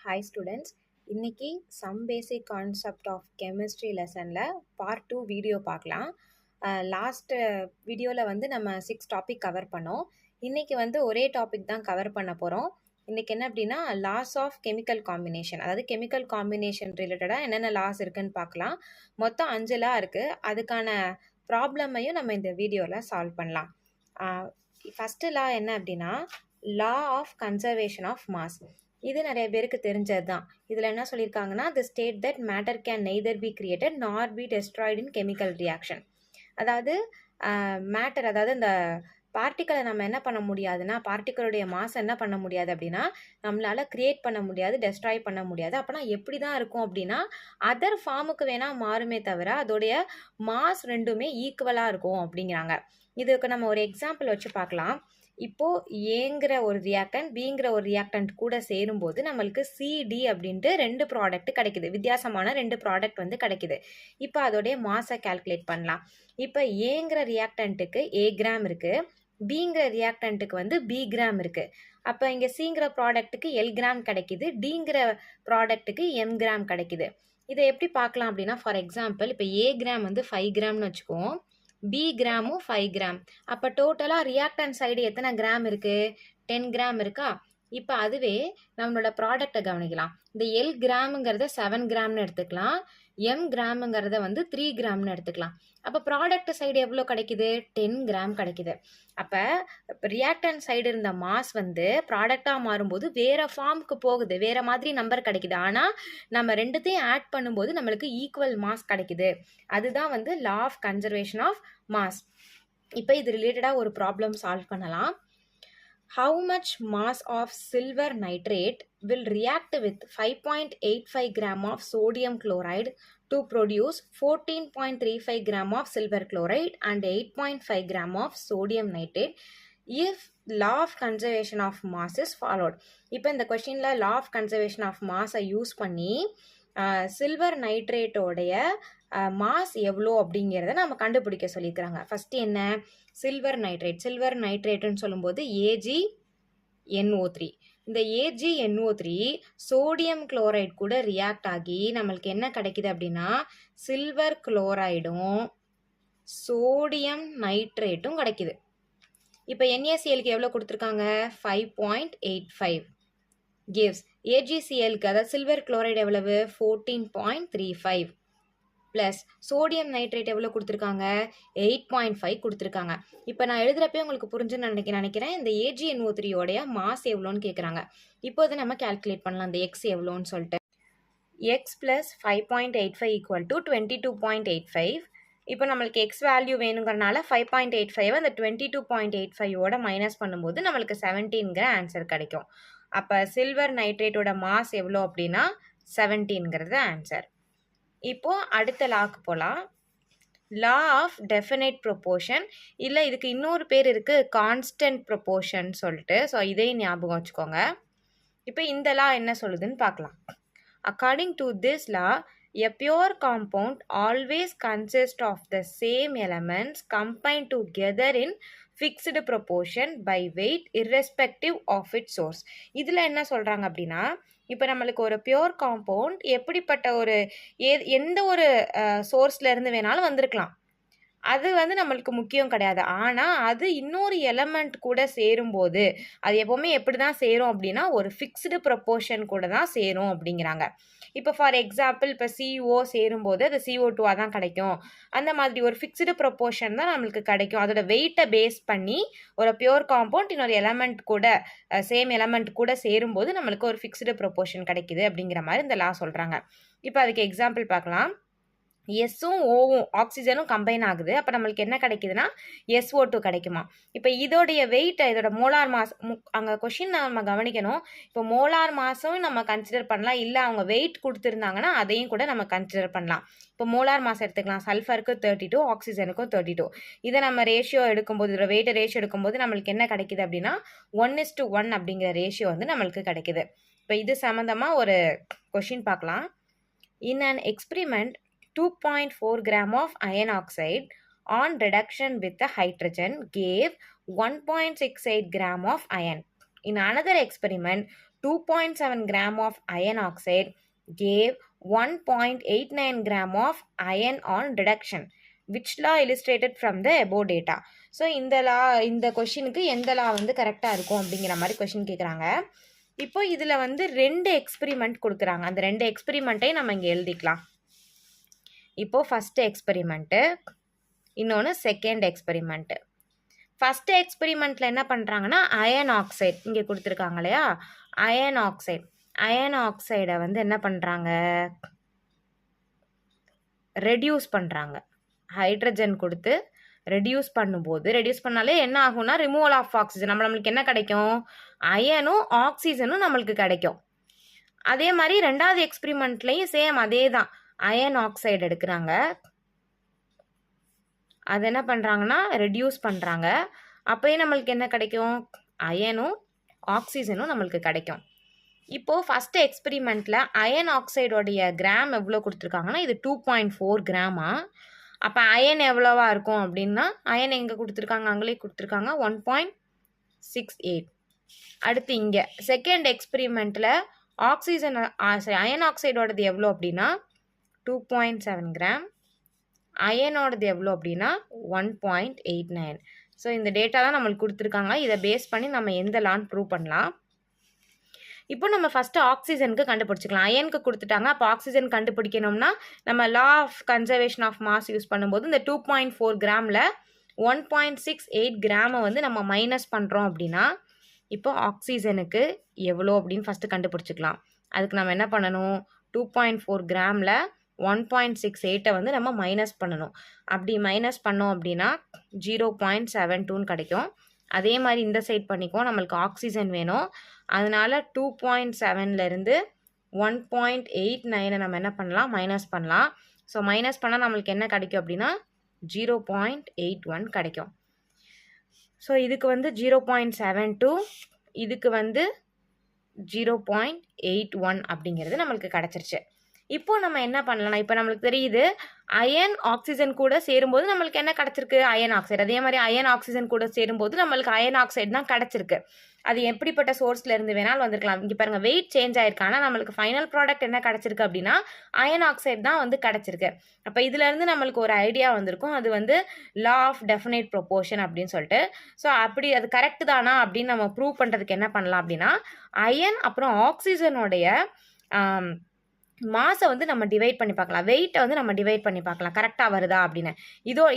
Hi students, இன்னைக்கு some basic concept of chemistry லெசனில் part 2 video பார்க்கலாம். லாஸ்ட் வீடியோவில் வந்து நம்ம 6 டாபிக் கவர் பண்ணோம். இன்னைக்கு வந்து ஒரே டாபிக் தான் கவர் பண்ண போகிறோம். இன்னைக்கு என்ன அப்படின்னா லாஸ் ஆஃப் கெமிக்கல் காம்பினேஷன், அதாவது கெமிக்கல் காம்பினேஷன் ரிலேட்டடாக என்னென்ன லாஸ் இருக்குன்னு பார்க்கலாம். மொத்தம் 5 லா இருக்குது. அதுக்கான ப்ராப்ளமையும் நம்ம இந்த வீடியோவில் சால்வ் பண்ணலாம். ஃபஸ்ட்டு லா என்ன அப்படின்னா law of conservation of mass. இது நிறைய பேருக்கு தெரிஞ்சது தான். இதில் என்ன சொல்லியிருக்காங்கன்னா the state that matter can neither be created nor be destroyed in chemical reaction. அதாவது மேட்டர், அதாவது இந்த பார்ட்டிக்கலை நம்ம என்ன பண்ண முடியாதுன்னா, பார்ட்டிக்கலுடைய மாஸ் என்ன பண்ண முடியாது அப்படின்னா நம்மளால் கிரியேட் பண்ண முடியாது, டெஸ்ட்ராய் பண்ண முடியாது. அப்போனா எப்படி தான் இருக்கும் அப்படின்னா அதர் ஃபார்முக்கு வேணால் மாறுமே தவிர அதோடைய மாஸ் ரெண்டுமே ஈக்குவலாக இருக்கும் அப்படிங்கிறாங்க. இதுக்கு நம்ம ஒரு எக்ஸாம்பிள் வச்சு பார்க்கலாம். இப்போது ஏங்கிற ஒரு ரியாக்டன்ட் பிங்கிற ஒரு ரியாக்டன்ட் கூட சேரும்போது நம்மளுக்கு சிடி அப்படின்ட்டு 2 ப்ராடக்ட் கிடைக்குது, வித்தியாசமான 2 ப்ராடக்ட் வந்து கிடைக்குது. இப்போ அதோடைய மாஸை கால்குலேட் பண்ணலாம். இப்போ ஏங்கிற ரியாக்டன்ட்டுக்கு ஏ கிராம் இருக்குது, பிங்கிற ரியாக்டன்ட்டுக்கு வந்து பி கிராம் இருக்குது. அப்போ இங்கே சிங்கிற ப்ராடக்ட்டுக்கு எல் கிராம் கிடைக்குது, டிங்கிற ப்ராடக்ட்டுக்கு எம் கிராம் கிடைக்குது. இதை எப்படி பார்க்கலாம் அப்படின்னா, ஃபார் எக்ஸாம்பிள் இப்போ ஏ கிராம் வந்து 5 கிராம்னு வச்சுக்குவோம், பி கிராமும் 5 கிராம். அப்போ டோட்டலாக ரியாக்டன்ட் சைடு எத்தனை கிராம் இருக்குது? 10 கிராம் இருக்கா? இப்போ அதுவே நம்மளோட ப்ராடக்டை கவனிக்கலாம். இந்த எல் கிராமுங்கிறத 7 கிராம்னு எடுத்துக்கலாம், எம் கிராமுங்கிறத வந்து 3 கிராம்னு எடுத்துக்கலாம். அப்போ ப்ராடக்ட் சைடு எவ்வளோ கிடைக்குது? 10 கிராம் கிடைக்குது. அப்போ ரியாக்டன்ட் சைடு இருந்த மாஸ் வந்து ப்ராடக்டாக மாறும்போது வேறு ஃபார்முக்கு போகுது, வேறு மாதிரி நம்பர் கிடைக்குது. ஆனால் நம்ம ரெண்டுத்தையும் ஆட் பண்ணும்போது நம்மளுக்கு ஈக்குவல் மாஸ் கிடைக்குது. அதுதான் வந்து law of conservation of mass. இப்போ இது ரிலேட்டடாக ஒரு ப்ராப்ளம் சால்வ் பண்ணலாம். How much mass of silver nitrate will react with 5.85 gram of sodium chloride to produce 14.35 gram of silver chloride and 8.5 gram of sodium nitrate if law of conservation of mass is followed? இப்போ இந்த கொஸ்டினில் law of conservation of mass use பண்ணி silver நைட்ரேட்டோடைய mass எவ்வளோ அப்படிங்கிறத நம்ம கண்டுபிடிக்க சொல்லியிருக்கிறாங்க. First என்ன? சில்வர் நைட்ரேட்டுன்னு சொல்லும்போது AgNO3. இந்த AgNO3 சோடியம் குளோரைடு கூட ரியாக்ட் ஆகி நம்மளுக்கு என்ன கிடைக்குது அப்படின்னா சில்வர் குளோரைடும் சோடியம் நைட்ரேட்டும் கிடைக்குது. இப்போ NaClக்கு எவ்வளோ கொடுத்துருக்காங்க? 5.85 gives AgClக்கு, அதாவது சில்வர் குளோரைடு எவ்வளவு? 14.35 ப்ளஸ் சோடியம் நைட்ரேட் எவ்வளோ கொடுத்துருக்காங்க? 8.5 கொடுத்துருக்காங்க. இப்போ நான் எழுதுகிறப்பே உங்களுக்கு புரிஞ்சுன்னு நினைக்கிறேன். இந்த AgNO3யோடைய மாஸ் எவ்வளோன்னு கேட்குறாங்க. இப்போ அதை நம்ம கேல்குலேட் பண்ணலாம், இந்த எக்ஸ் எவ்வளோன்னு சொல்லிட்டு. X plus 5.85 equal to 22.85. இப்போ நம்மளுக்கு எக்ஸ் வேல்யூ வேணுங்கிறனால 5.85 அந்த 22.85ஓட மைனஸ் பண்ணும்போது நம்மளுக்கு 17ங்கிற ஆன்சர் கிடைக்கும். அப்போ சில்வர் நைட்ரேட்டோட மாஸ் எவ்வளோ அப்படின்னா 17ங்கிறது ஆன்சர். இப்போது அடுத்த லாக்கு போகலாம். லா ஆஃப் டெஃபினைட் ப்ரொப்போர்ஷன், இல்லை இதுக்கு இன்னொரு பேர் இருக்குது, கான்ஸ்டன்ட் ப்ரொப்போர்ஷன் சொல்லிட்டு. ஸோ இதையும் ஞாபகம் வச்சுக்கோங்க. இப்போ இந்த லா என்ன சொல்லுதுன்னு பார்க்கலாம். According to this law a pure compound always consists of the same elements combined together in fixed proportion by weight irrespective of its source. இதில் என்ன சொல்கிறாங்க அப்படின்னா, இப்போ நம்மளுக்கு ஒரு பியோர் காம்பவுண்ட் எப்படிப்பட்ட ஒரு எந்த ஒரு சோர்ஸ்லேருந்து வேணாலும் வந்திருக்கலாம், அது வந்து நம்மளுக்கு முக்கியம் கிடையாது. ஆனால் அது இன்னொரு எலமெண்ட் கூட சேரும்போது அது எப்போவுமே எப்படி தான் சேரும் அப்படின்னா ஒரு ஃபிக்ஸ்டு ப்ரொப்போர்ஷன் கூட தான் சேரும் அப்படிங்கிறாங்க. இப்போ ஃபார் எக்ஸாம்பிள் இப்போ CO சேரும்போது அது CO2 தான் கிடைக்கும். அந்த மாதிரி ஒரு ஃபிக்ஸ்டு ப்ரொப்போர்ஷன் தான் நம்மளுக்கு கிடைக்கும். அதோட வெயிட்டை பேஸ் பண்ணி ஒரு பியோர் காம்பவுண்ட் இன்னொரு எலமெண்ட் கூட சேம் எலமெண்ட் கூட சேரும்போது நம்மளுக்கு ஒரு ஃபிக்ஸ்டு ப்ரொப்போர்ஷன் கிடைக்குது அப்படிங்கிற மாதிரி இந்த லா சொல்கிறாங்க. இப்போ அதுக்கு எக்ஸாம்பிள் பார்க்கலாம். எஸ்ஸும் ஓவும் ஆக்சிஜனும் கம்பைன் ஆகுது. அப்போ நம்மளுக்கு என்ன கிடைக்குதுன்னா SO2 கிடைக்குமா. இப்போ இதோடைய வெயிட், இதோட மோலார் மாஸ், அங்கே கொஷின் நம்ம கவனிக்கணும். இப்போ மோலார் மாஸும் நம்ம கன்சிடர் பண்ணலாம், இல்லை அவங்க வெயிட் கொடுத்துருந்தாங்கன்னா அதையும் கூட நம்ம கன்சிடர் பண்ணலாம். இப்போ மோலார் மாஸ் எடுத்துக்கலாம். சல்ஃபருக்கு 32, ஆக்சிஜனுக்கும் 32. இதை நம்ம ரேஷியோ எடுக்கும்போது, இதோட வெயிட்டை ரேஷியோ எடுக்கும்போது நம்மளுக்கு என்ன கிடைக்குது அப்படின்னா 1:1 அப்படிங்கிற ரேஷியோ வந்து நம்மளுக்கு கிடைக்குது. இப்போ இது சம்மந்தமாக ஒரு கொஷின் பார்க்கலாம். In an experiment 2.4 gram of iron oxide on reduction with the hydrogen gave 1.68 gram of iron. In another experiment 2.7 gram of iron oxide gave 1.89 gram of iron on reduction. Which law illustrated from the above data? So இந்த கொஷினுக்கு எந்த லா வந்து கரெக்டாக இருக்கும் அப்படிங்கிற மாதிரி question கேட்குறாங்க. இப்போ இதில் வந்து 2 எக்ஸ்பெரிமெண்ட் கொடுக்குறாங்க. அந்த 2 எக்ஸ்பெரிமெண்ட்டை நம்ம இங்கே எழுதிக்கலாம். இப்போது ஃபஸ்ட்டு எக்ஸ்பெரிமெண்ட்டு, இன்னொன்று செகண்ட் எக்ஸ்பெரிமெண்ட்டு. ஃபஸ்ட்டு எக்ஸ்பெரிமெண்ட்டில் என்ன பண்ணுறாங்கன்னா அயன் ஆக்சைடு இங்கே கொடுத்துருக்காங்க இல்லையா, அயன் ஆக்சைடை வந்து என்ன பண்ணுறாங்க, ரெடியூஸ் பண்ணுறாங்க. ஹைட்ரஜன் கொடுத்து ரெடியூஸ் பண்ணும்போது, ரெடியூஸ் பண்ணாலே என்ன ஆகும்னா ரிமூவல் ஆஃப் ஆக்சிஜன், நம்மளுக்கு என்ன கிடைக்கும், அயனும் ஆக்சிஜனும் நம்மளுக்கு கிடைக்கும். அதே மாதிரி ரெண்டாவது எக்ஸ்பெரிமெண்ட்லேயும் சேம் அதே தான், அயன் ஆக்சைடு எடுக்கிறாங்க, அது என்ன பண்ணுறாங்கன்னா ரெடியூஸ் பண்ணுறாங்க. அப்போயே நம்மளுக்கு என்ன கிடைக்கும், அயனும் ஆக்சிஜனும் நம்மளுக்கு கிடைக்கும். இப்போது ஃபஸ்ட்டு எக்ஸ்பெரிமெண்ட்டில் அயன் ஆக்சைடோடைய கிராம் எவ்வளோ கொடுத்துருக்காங்கன்னா இது 2.4 கிராமா. அப்போ அயன் எவ்வளோவா இருக்கும் அப்படின்னா, அயன் எங்கே கொடுத்துருக்காங்க, அங்கேயே கொடுத்துருக்காங்க 1.68. அடுத்து இங்கே செகண்ட் எக்ஸ்பெரிமெண்ட்டில் ஆக்சிஜன் அயன் ஆக்சைடோடது எவ்வளோ அப்படின்னா 2.7 கிராம், அயனோடது எவ்வளோ அப்படின்னா 1.89. ஸோ இந்த டேட்டா தான் நம்மளுக்கு கொடுத்துருக்காங்க. இதை பேஸ் பண்ணி நம்ம எந்த லான்னு ப்ரூவ் பண்ணலாம். இப்போ நம்ம ஃபஸ்ட்டு ஆக்சிஜனுக்கு கண்டுபிடிச்சிக்கலாம். அயனுக்கு கொடுத்துட்டாங்க, அப்போ ஆக்சிஜன் கண்டுபிடிக்கணும்னா நம்ம law of conservation of mass use பண்ணும்போது இந்த 2.4 கிராமில் 1.68 கிராமை வந்து நம்ம மைனஸ் பண்ணுறோம் அப்படின்னா இப்போ ஆக்சிஜனுக்கு எவ்வளோ அப்படின்னு ஃபஸ்ட்டு கண்டுபிடிச்சிக்கலாம். அதுக்கு நம்ம என்ன பண்ணணும், 2.4 கிராமில் 1.68 வந்து நம்ம மைனஸ் பண்ணணும். அப்படி மைனஸ் பண்ணோம் அப்படின்னா 0.72 கிடைக்கும். அதே மாதிரி இந்த சைட் பண்ணிக்குவோம், நம்மளுக்கு ஆக்சிஜன் வேணும், அதனால் 2.7லேருந்து 1.89 நம்ம என்ன பண்ணலாம், மைனஸ் பண்ணலாம். ஸோ மைனஸ் பண்ணால் நம்மளுக்கு என்ன கிடைக்கும் அப்படின்னா 0.81 கிடைக்கும். ஸோ இதுக்கு வந்து 0.72, இதுக்கு வந்து 0.81 அப்படிங்கிறது நம்மளுக்கு கிடச்சிருச்சு. இப்போ நம்ம என்ன பண்ணலாம், இப்போ நம்மளுக்கு தெரியுது அயன் ஆக்சிஜன் கூட சேரும்போது நம்மளுக்கு என்ன கிடச்சிருக்கு, அயன் ஆக்சைடு. அதே மாதிரி அயன் ஆக்சிஜன் கூட சேரும்போது நம்மளுக்கு அயன் ஆக்சைடு தான் கிடச்சிருக்கு. அது எப்படிப்பட்ட சோர்ஸில் இருந்து வேணாலும் வந்திருக்கலாம். இங்கே பாருங்கள் வெயிட் சேஞ்ச் ஆயிருக்கு, ஆனால் நம்மளுக்கு ஃபைனல் ப்ராடக்ட் என்ன கிடச்சிருக்கு அப்படின்னா அயன் ஆக்சைடு தான் வந்து கிடச்சிருக்கு. அப்போ இதுலேருந்து நம்மளுக்கு ஒரு ஐடியா வந்திருக்கும், அது வந்து லா ஆஃப் டெஃபினைட் ப்ரொபோர்ஷன் அப்படின்னு சொல்லிட்டு. ஸோ அப்படி அது கரெக்டு தானா அப்படின்னு நம்ம ப்ரூவ் பண்ணுறதுக்கு என்ன பண்ணலாம் அப்படின்னா அயன் அப்புறம் ஆக்சிஜனுடைய மாஸை வந்து நம்ம டிவைட் பண்ணி பார்க்கலாம், வெயிட்டை வந்து நம்ம டிவைட் பண்ணி பார்க்கலாம் கரெக்டாக வருதா அப்படின்னு.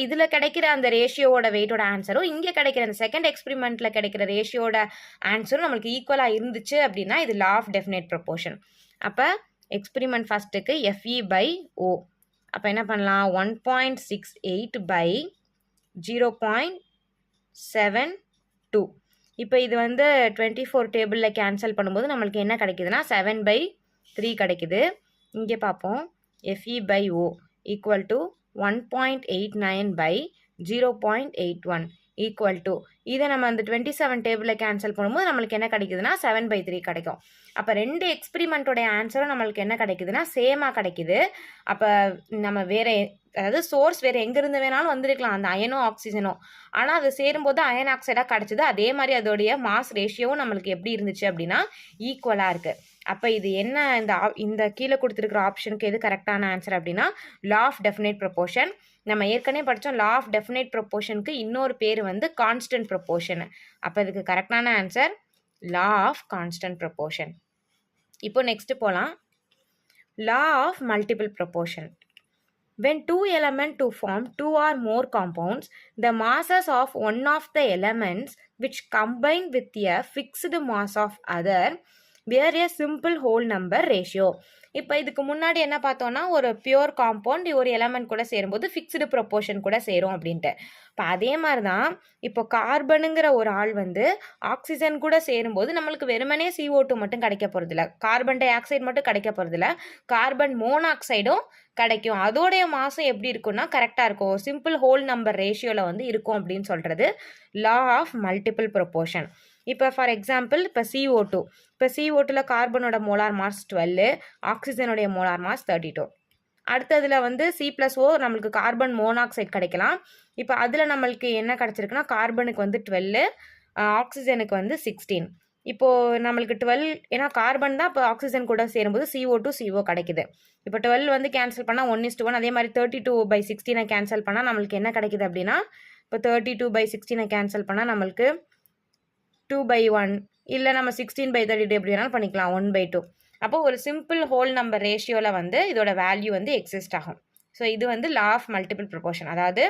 இதில் கிடைக்கிற அந்த ரேஷியோட வெயிட்டோட ஆன்சரும் இங்கே கிடைக்கிற அந்த செகண்ட் எக்ஸ்பெரிமெண்ட்டில் கிடைக்கிற ரேஷியோட ஆன்சரும் நம்மளுக்கு ஈக்குவலாக இருந்துச்சு அப்படின்னா இது லா ஆஃப் டெஃபினைட் ப்ரொபோர்ஷன். அப்போ எக்ஸ்பெரிமெண்ட் ஃபஸ்ட்டுக்கு FE/O, அப்போ என்ன பண்ணலாம் 1.68 by 0.72. இப்போ இது வந்து 24 டேபிளில் கேன்சல் பண்ணும்போது நம்மளுக்கு என்ன கிடைக்குதுன்னா 7/3 கிடைக்குது. இங்கே பார்ப்போம், FE/O equal to 1.89 by 0.81 equal to, இதை நம்ம அந்த 27 டேபிளில் கேன்சல் பண்ணும்போது நம்மளுக்கு என்ன கிடைக்குதுன்னா 7/3 கிடைக்கும். அப்போ ரெண்டு எக்ஸ்பெரிமெண்ட்டோடைய ஆன்சரும் நம்மளுக்கு என்ன கிடைக்குதுன்னா சேமாக கிடைக்குது. அப்போ நம்ம வேறு, அதாவது சோர்ஸ் வேறு எங்கேருந்து வேணாலும் வந்திருக்கலாம் அந்த அயனும் ஆக்சிஜனும், ஆனால் அது சேரும்போது அயன் ஆக்சைடாக கிடச்சிது. அதே மாதிரி அதோடைய மாஸ் ரேஷியோவும் நம்மளுக்கு எப்படி இருந்துச்சு அப்படின்னா ஈக்குவலாக இருக்குது. அப்போ இது என்ன, இந்த கீழே கொடுத்துருக்குற ஆப்ஷனுக்கு எது கரெக்டான ஆன்சர் அப்படின்னா லா ஆஃப் டெஃபினைட் ப்ரொபோர்ஷன். நம்ம ஏற்கனவே படித்தோம் லா ஆஃப் டெஃபினைட் ப்ரொபோர்ஷனுக்கு இன்னொரு பேர் வந்து கான்ஸ்டன்ட் ப்ரொபோர்ஷன். அப்போ இதுக்கு கரெக்டான answer law of constant proportion. இப்போ நெக்ஸ்ட் போகலாம், law of multiple proportion. When two elements to form two or more compounds, the masses of one of the elements which combine with a fixed mass of other bear a simple whole number ratio. இப்போ இதுக்கு முன்னாடி என்ன பார்த்தோன்னா ஒரு pure compound ஒரு element கூட சேரும்போது fixed proportion கூட சேரும் அப்படின்ட்டு. இப்போ அதே மாதிரி தான் இப்போ கார்பனுங்கிற ஒரு ஆள் வந்து ஆக்சிஜன் கூட சேரும்போது நம்மளுக்கு வெறுமனே CO2 மட்டும் கிடைக்க போகிறதில்ல, கார்பன் டை ஆக்சைடு மட்டும் கிடைக்க போகிறதில்ல, கார்பன் மோனாக்சைடும் கிடைக்கும். அதோடைய மாசம் எப்படி இருக்குன்னா கரெக்டாக இருக்கும், சிம்பிள் ஹோல் நம்பர் ரேஷியோவில் வந்து இருக்கும் அப்படின்னு சொல்கிறது லா ஆஃப் மல்டிபிள் ப்ரொப்போர்ஷன். இப்போ ஃபார் எக்ஸாம்பிள் இப்போ CO2ல கார்பனோட மோலார் மாஸ் 12, ஆக்சிஜனுடைய மோலார் மாஸ் 32. அடுத்ததில் வந்து C+O நம்மளுக்கு கார்பன் மோனாக்சைடு கிடைக்கலாம். இப்போ அதில் நம்மளுக்கு என்ன கிடச்சிருக்குன்னா கார்பனுக்கு வந்து 12, ஆக்சிஜனுக்கு வந்து 16. இப்போது நம்மளுக்கு 12 ஏன்னா கார்பன் தான் இப்போ ஆக்சிஜன் கூட சேரும்போது CO2 CO கிடைக்குது. இப்போ 12 வந்து கேன்சல் பண்ணால் 1:1. அதே மாதிரி 32/16 கேன்சல் பண்ணால் நம்மளுக்கு என்ன கிடைக்குது அப்படின்னா, இப்போ 32/16 கேன்சல் பண்ணால் நம்மளுக்கு 2/1, இல்லை நம்ம 16/32 எப்படி வேணாலும் பண்ணிக்கலாம், 1/2. அப்போ ஒரு சிம்பிள் ஹோல் நம்பர் ரேஷியோவில் வந்து இதோட வேல்யூ வந்து எக்ஸிஸ்ட் ஆகும். ஸோ இது வந்து லா ஆஃப் மல்டிபிள் ப்ரொபோர்ஷன். அதாவது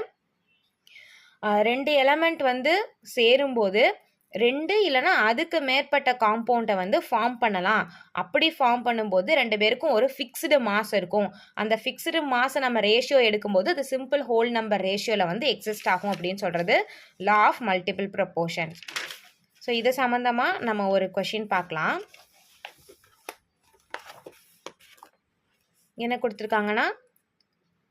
2 எலமெண்ட் வந்து சேரும்போது 2 இல்லைனா அதுக்கு மேற்பட்ட காம்பவுண்டை வந்து ஃபார்ம் பண்ணலாம். அப்படி ஃபார்ம் பண்ணும்போது 2 பேருக்கும் ஒரு ஃபிக்ஸ்டு மாஸ் இருக்கும். அந்த ஃபிக்ஸ்டு மாஸை நம்ம ரேஷியோ எடுக்கும்போது அது சிம்பிள் ஹோல் நம்பர் ரேஷியோவில் வந்து எக்ஸிஸ்ட் ஆகும் அப்படின்னு சொல்கிறது law of multiple proportion. So இது சம்மந்தமாக நம்ம ஒரு கொஷின் பார்க்கலாம். என்ன கொடுத்துருக்காங்கன்னா,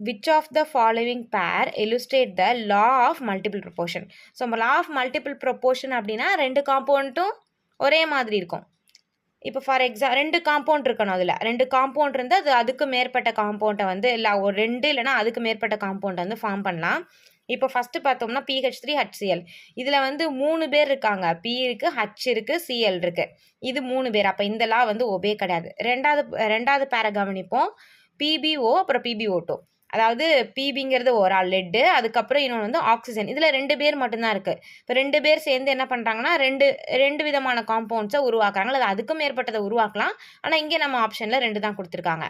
which of the following pair illustrate the law of multiple proportion? So law of multiple proportion அப்படின்னா 2 காம்பவுண்டும் ஒரே மாதிரி இருக்கும். இப்போ ஃபார் எக்ஸாம்பிள் 2 காம்பவுண்ட் இருக்கணும், அதில் 2 காம்பவுண்ட் இருந்தால் அது அதுக்கு மேற்பட்ட காம்பவுண்டை வந்து இல்லை ஒரு 2 இல்லைனா அதுக்கு மேற்பட்ட காம்பவுண்டை வந்து ஃபார்ம் பண்ணலாம். இப்போ ஃபஸ்ட்டு பார்த்தோம்னா PH3 HCl. இதில் வந்து 3 பேர் இருக்காங்க. P இருக்குது, H இருக்குது, Cl இருக்குது. இது 3 பேர். அப்போ இந்த லா வந்து ஒபே கிடையாது. ரெண்டாவது பேரை கவனிப்போம். PbO அப்புறம் PbO2. அதாவது பிபிங்கிறது ஒரு ஆள் லெட்டு, அதுக்கப்புறம் இன்னொன்று வந்து ஆக்சிஜன். இதில் 2 பேர் மட்டும்தான் இருக்குது. இப்போ 2 பேர் சேர்ந்து என்ன பண்ணுறாங்கன்னா ரெண்டு விதமான காம்பவுண்ட்ஸை உருவாக்குறாங்க. அது அதுக்கும் மேற்பட்டதை உருவாக்கலாம். ஆனால் இங்கே நம்ம ஆப்ஷனில் 2 தான் கொடுத்துருக்காங்க.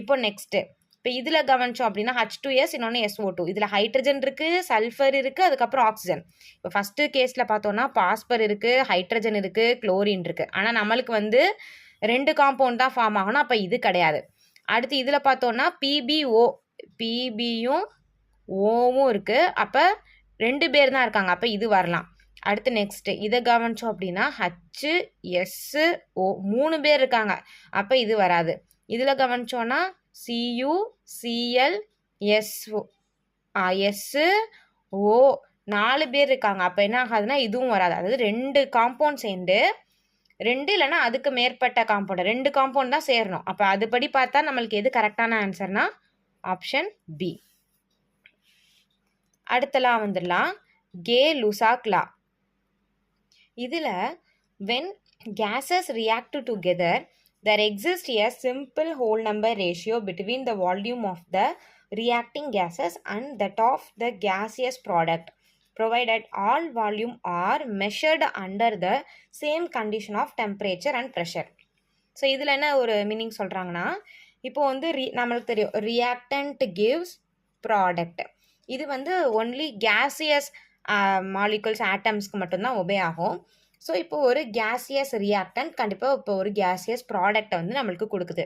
இப்போ நெக்ஸ்ட்டு இப்போ இதில் கவனிச்சோம் அப்படின்னா H2S இன்னொன்று SO2. இதில் ஹைட்ரஜன் இருக்குது, சல்ஃபர் இருக்குது, அதுக்கப்புறம் ஆக்சிஜன். இப்போ ஃபஸ்ட்டு கேஸில் பார்த்தோன்னா பாஸ்பர் இருக்குது, ஹைட்ரஜன் இருக்குது, குளோரின் இருக்குது. ஆனால் நம்மளுக்கு வந்து 2 காம்பவுண்ட் தான் ஃபார்ம் ஆகணும். அப்போ இது கிடையாது. அடுத்து இதில் பார்த்தோன்னா PbO, பிபியும் ஓவும் இருக்குது. அப்போ 2 பேர் தான் இருக்காங்க. அப்போ இது வரலாம். அடுத்து நெக்ஸ்ட்டு இதை கவனிச்சோம் அப்படின்னா HSO 3 பேர் இருக்காங்க. அப்போ இது வராது. இதில் கவனிச்சோன்னா Cu, Cl, SO 4 பேர் இருக்காங்க. அப்போ என்ன ஆகாதுன்னா இதுவும் வராது. அதாவது 2 காம்பவுண்ட் சேர்ந்து 2 இல்லைனா அதுக்கு மேற்பட்ட காம்பவுண்ட் 2 காம்பவுண்ட் தான் சேரணும். அப்போ அதுபடி பார்த்தா நம்மளுக்கு எது கரெக்டான ஆன்சர்னா ஆப்ஷன் பி. அடுத்த வந்துடலாம், கே-லுசாக் லா. இதில் when gases react together there exists a simple whole number ratio between the volume of the reacting gases and that of the gaseous product provided all volume are measured under the same condition of temperature and pressure. So இதில் என்ன ஒரு meaning சொல்கிறாங்கன்னா, இப்போ வந்து நம்மளுக்கு தெரியும் reactant gives product. இது வந்து ஒன்லி கேசியஸ் மாலிகுல்ஸ் ஆட்டம்ஸ்க்கு மட்டும்தான் ஒபே ஆகும். ஸோ இப்போ ஒரு கேசியஸ் ரியாக்டன்ட் கண்டிப்பாக இப்போ ஒரு கேசியஸ் ப்ராடக்டை வந்து நம்மளுக்கு கொடுக்குது.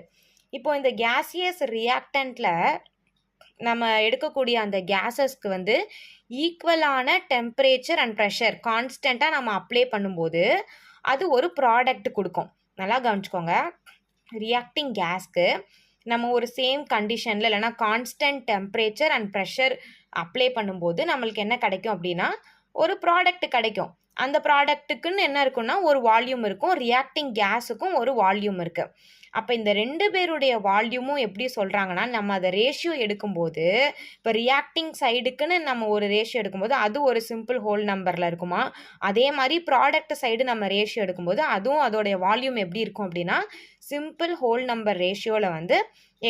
இப்போ இந்த கேசியஸ் ரியாக்டன்ட்டில் நம்ம எடுக்கக்கூடிய அந்த கேஸஸ்க்கு வந்து ஈக்குவலான டெம்பரேச்சர் அண்ட் ப்ரெஷர் கான்ஸ்டண்ட்டாக நம்ம அப்ளை பண்ணும்போது அது ஒரு ப்ராடக்ட் கொடுக்கும். நல்லா கவனிச்சுக்கோங்க, ரியாக்டிங் கேஸ்க்கு நம்ம ஒரு சேம் கண்டிஷனில் இல்லைனா constant temperature and pressure apply பண்ணும்போது நம்மளுக்கு என்ன கிடைக்கும் அப்படின்னா ஒரு ப்ராடக்ட் கிடைக்கும். அந்த ப்ராடக்ட்டுக்குன்னு என்ன இருக்குன்னா ஒரு வால்யூம் இருக்கும், ரியாக்டிங் கேஸுக்கும் ஒரு வால்யூம் இருக்குது. அப்போ இந்த 2 பேருடைய வால்யூமும் எப்படி சொல்கிறாங்கன்னா, நம்ம அதை ரேஷியோ எடுக்கும்போது இப்போ ரியாக்டிங் சைடுக்குன்னு நம்ம ஒரு ரேஷியோ எடுக்கும்போது அது ஒரு சிம்பிள் ஹோல் நம்பரில் இருக்குமா, அதே மாதிரி ப்ராடக்ட் சைடு நம்ம ரேஷியோ எடுக்கும்போது அதுவும் அதோடைய வால்யூம் எப்படி இருக்கும் அப்படின்னா சிம்பிள் ஹோல் நம்பர் ரேஷியோவில் வந்து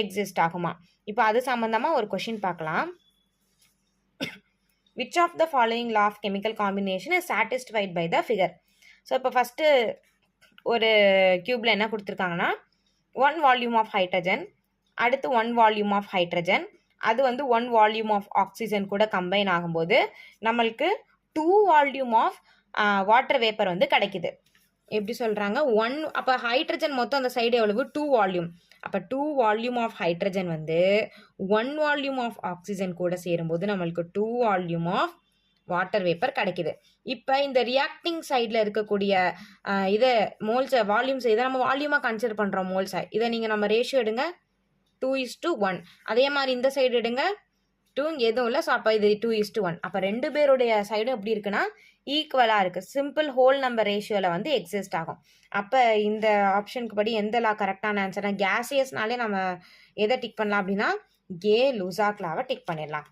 எக்ஸிஸ்ட் ஆகுமா. இப்போ அது சம்மந்தமாக ஒரு கொஷின் பார்க்கலாம். which of the following law of chemical combination is satisfied by the figure? So இப்போ ஃபஸ்ட்டு ஒரு க்யூப்பில் என்ன கொடுத்துருக்காங்கன்னா 1 வால்யூம் ஆஃப் ஹைட்ரஜன், அடுத்து 1 வால்யூம் ஆஃப் ஹைட்ரஜன், அது வந்து 1 வால்யூம் ஆஃப் ஆக்சிஜன் கூட கம்பைன் ஆகும்போது நம்மளுக்கு 2 வால்யூம் ஆஃப் வாட்டர் வேப்பர் வந்து கிடைக்குது. எப்படி சொல்கிறாங்க 1, அப்போ ஹைட்ரஜன் மொத்தம் அந்த சைடு எவ்வளவு 2 வால்யூம். அப்போ 2 வால்யூம் ஆஃப் ஹைட்ரஜன் வந்து 1 வால்யூம் ஆஃப் ஆக்சிஜன் கூட சேரும்போது நம்மளுக்கு 2 வால்யூம் ஆஃப் வாட்டர் வேப்பர் கிடைக்குது. இப்போ இந்த ரியாக்டிங் சைடில் இருக்கக்கூடிய இதை மோல்ஸை வால்யூம்ஸ் இதை நம்ம வால்யூமாக கன்சிடர் பண்ணுறோம் மோல்ஸை. இதை நீங்கள் நம்ம ரேஷியோ எடுங்க 2:1. அதே மாதிரி இந்த சைடு எடுங்க 2, எதுவும் இல்லை. ஸோ அப்போ இது 2:1. அப்போ 2 பேருடைய சைடும் எப்படி இருக்குன்னா ஈக்குவலாக இருக்குது, சிம்பிள் ஹோல் நம்பர் ரேஷியோவில் வந்து எக்ஸிஸ்ட் ஆகும். அப்போ இந்த ஆப்ஷனுக்கு படி எந்த லா கரெக்டான ஆன்சர்னா கேசியஸ்னாலே நம்ம எதை டிக் பண்ணலாம் அப்படின்னா கே-லுசாக் லாவை டிக் பண்ணிடலாம்.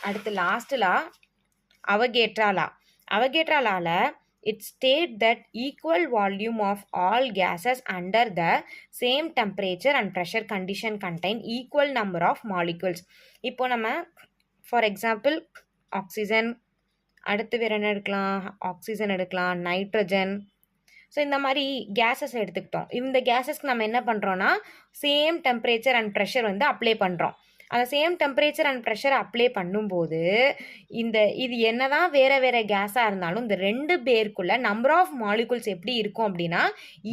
அடுத்து last law Avogadro law. Avogadro லாவில் it state that equal volume of all gases under the same temperature and pressure condition contain equal number of molecules. இப்போ நம்ம for example ஆக்சிஜன், அடுத்து வேறு என்ன எடுக்கலாம், ஆக்சிஜன் எடுக்கலாம், நைட்ரஜன். ஸோ இந்த மாதிரி கேஸஸ் எடுத்துக்கிட்டோம். இந்த கேஸஸ்க்கு நம்ம என்ன பண்ணுறோன்னா சேம் டெம்பரேச்சர் அண்ட் ப்ரெஷர் வந்து அப்ளை பண்ணுறோம். அந்த same temperature and pressure apply பண்ணும்போது இது என்ன தான் வேறு வேறு கேஸாக இருந்தாலும் இந்த 2 பேருக்குள்ள நம்பர் ஆஃப் மாலிகுல்ஸ் எப்படி இருக்கும் அப்படின்னா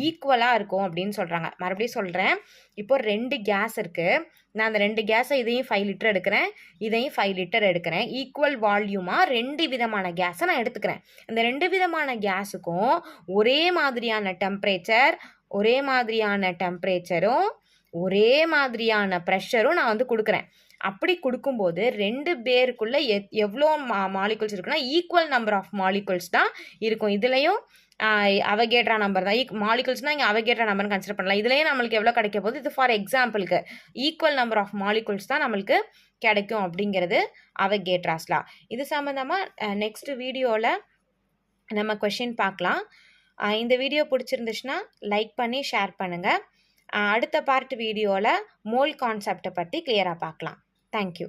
ஈக்குவலாக இருக்கும் அப்படின்னு சொல்கிறாங்க. மறுபடியும் சொல்கிறேன், இப்போ 2 கேஸ் இருக்குது. நான் அந்த 2 கேஸை இதையும் 5 லிட்டர் எடுக்கிறேன், இதையும் 5 லிட்டர் எடுக்கிறேன். ஈக்குவல் வால்யூமாக 2 விதமான கேஸை நான் எடுத்துக்கிறேன். அந்த 2 விதமான கேஸுக்கும் ஒரே மாதிரியான டெம்பரேச்சர், ஒரே மாதிரியான டெம்பரேச்சரும் ஒரே மாதிரியான ப்ரெஷரும் நான் வந்து கொடுக்குறேன். அப்படி கொடுக்கும்போது 2 பேருக்குள்ளே எவ்வளோ மாலிகுல்ஸ் இருக்குன்னா ஈக்குவல் நம்பர் ஆஃப் மாலிகுல்ஸ் தான் இருக்கும். இதுலேயும் அவகேட்ரா நம்பர் தான் மாலிகுல்ஸ்னால் இங்கே அவகேட்ரா நம்பர்னு கன்சிடர் பண்ணலாம். இதுலேயும் நம்மளுக்கு எவ்வளோ கிடைக்க போகுது, இது ஃபார் எக்ஸாம்பிளுக்கு ஈக்குவல் நம்பர் ஆஃப் மாலிகுல்ஸ் தான் நம்மளுக்கு கிடைக்கும் அப்படிங்கிறது அவகேட்ராஸ்லா. இது சம்மந்தமாக நெக்ஸ்ட் வீடியோவில் நம்ம கொஷின் பார்க்கலாம். இந்த வீடியோ பிடிச்சிருந்துச்சுன்னா லைக் பண்ணி ஷேர் பண்ணுங்கள். அடுத்த பார்ட் வீடியோவில் மோல் கான்செப்டை பற்றி கிளியராக பார்க்கலாம். தேங்க்யூ.